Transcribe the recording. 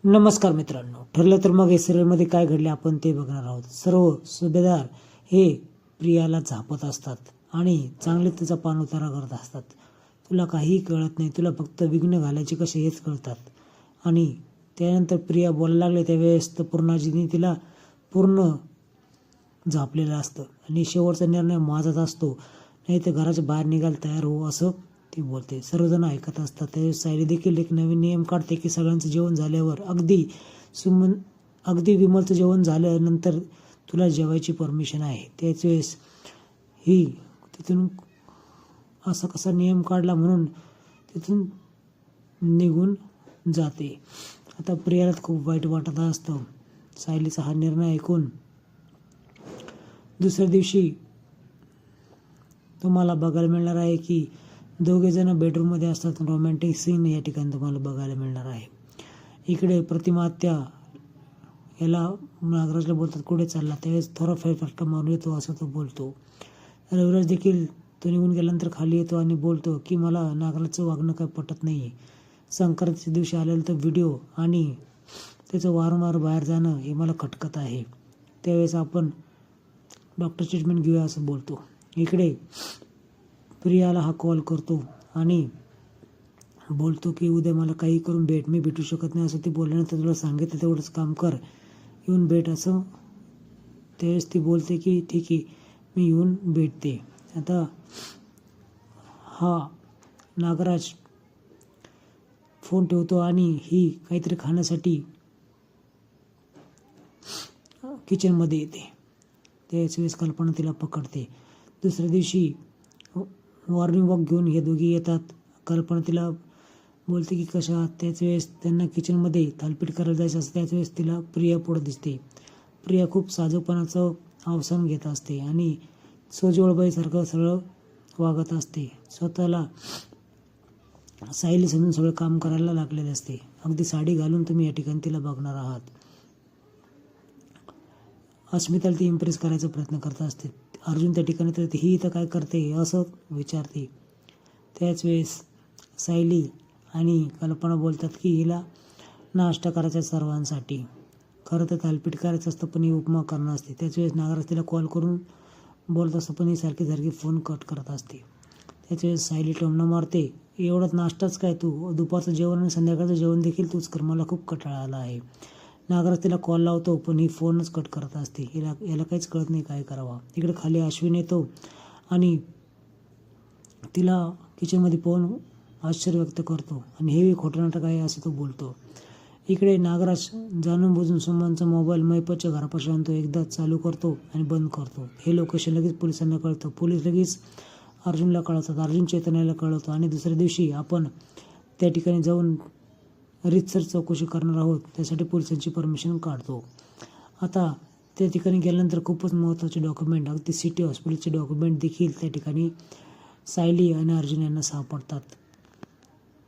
नमस्कार मित्रांनो, ठरलं तर मग या सिरियलमध्ये काय घडले आपण ते बघणार आहोत. सर्व सुभेदार हे प्रियाला झापत असतात आणि चांगले तिचा पाणउतारा करत असतात. तुला काहीही कळत नाही, तुला फक्त विघ्न घालायचे कसे हेच कळतात. आणि त्यानंतर प्रिया बोलायला लागले त्यावेळेस तर पूर्णाजीने तिला पूर्ण झापलेलं असतं आणि शेवटचा निर्णय माझाच असतो, नाही तर घराच्या बाहेर निघायला तयार हो असं ती बोलते. सर्वजण ऐकत असतात. त्यावेळेस सायली देखील एक नवीन नियम काढते की सगळ्यांचं जेवण झाल्यावर अगदी विमलचं जेवण झाल्यानंतर तुला जेवायची परमिशन आहे. त्याच वेळेस ही तिथून असा कसा नियम काढला म्हणून तिथून निघून जाते. आता प्रियाला खूप वाईट वाटत असतं सायलीचा हा निर्णय ऐकून. दुसऱ्या दिवशी तुम्हाला बघायला मिळणार आहे की दोघे जण बेडरूममध्ये असतात. रोमॅन्टिक सीन या ठिकाणी तुम्हाला बघायला मिळणार आहे. इकडे प्रतिमा आत्या याला नागराजला बोलतात कुठे चालला, त्यावेळेस थोडा फटका मारून येतो असं तो बोलतो. रविराज देखील तो निघून गेल्यानंतर खाली येतो आणि बोलतो की मला नागराजचं वागणं काय पटत नाही आहे. संक्रांतीच्या दिवशी आलेलं तर व्हिडिओ आणि त्याचं वारंवार बाहेर जाणं हे मला खटकत आहे. त्यावेळेस आपण डॉक्टर ट्रीटमेंट घेऊया असं बोलतो. इकडे प्रियाला हा कॉल करतो आणि बोलतो की उद्या मला काही करून भेट, मी भेटू शकत नाही असं ती बोलल्यानंतर तुला सांगितलं तेवढंच काम कर, येऊन भेट असं. त्यावेळेस ती बोलते की ठीक आहे मी येऊन भेटते. आता हा नागराज फोन ठेवतो आणि ही काहीतरी खाण्यासाठी किचनमध्ये येते. त्याच वेळेस कल्पना तिला पकडते. दुसऱ्या दिवशी मॉर्निंग वॉक घेऊन हे दोघी येतात. कल्पना तिला बोलते की कशा आहात. त्याच वेळेस त्यांना किचनमध्ये थालपीठ करायला जायचं असतं. त्याच वेळेस तिला प्रिया पुढं दिसते. प्रिया खूप साधूपणाचं अवसान घेत असते आणि सोजवळबाईसारखं सरळ वागत असते. स्वतःला सायली समजून सगळं काम करायला लागलेले असते. अगदी साडी घालून तुम्ही या ठिकाणी तिला बघणार आहात. अस्मिताला ती इम्प्रेस करायचा प्रयत्न करत असते. अर्जुन त्या ठिकाणी तर ही इथं काय करते असं विचारते. त्याच वेळेस सायली आणि कल्पना बोलतात की हिला नाश्ता करायचा सर्वांसाठी. खरं तर थालपीठ करायचं असतं पण ही उपमा करणार असते. त्याच वेळेस नागराज तिला कॉल करून बोलत असतं पण ही सारखी फोन कट करत असते. त्याच वेळेस सायली टोमणा मारते, एवढाच नाश्ताच काय तू, दुपारचं जेवण आणि संध्याकाळचं जेवण देखील तूच कर, मला खूप कंटाळा आला आहे. नागराज तिला कॉल लावतो पण ही फोनच कट करत असते. याला काहीच कळत नाही काय करावा. इकडे खाली अश्विन येतो आणि तिला किचनमध्ये पाहून आश्चर्य व्यक्त करतो आणि हे खोटं नाटक आहे असं तो बोलतो. इकडे नागराज जाणून बुजून सुमनचा मोबाईल मैपतच्या घरापाशी आणतो. एकदा चालू करतो आणि बंद करतो. हे लोकेशन लगेच पोलिसांना कळतं. पोलीस लगेच अर्जुनला कळवतात. अर्जुन चैतन्याला कळवतो आणि दुसऱ्या दिवशी आपण त्या ठिकाणी जाऊन रीतसर चौकशी करणार आहोत. त्यासाठी पोलिसांची परमिशन काढतो. आता त्या ठिकाणी गेल्यानंतर खूपच महत्त्वाचे डॉक्युमेंट, अगदी सिटी हॉस्पिटलचे डॉक्युमेंट देखील त्या ठिकाणी सायली आणि अर्जुन यांना सापडतात.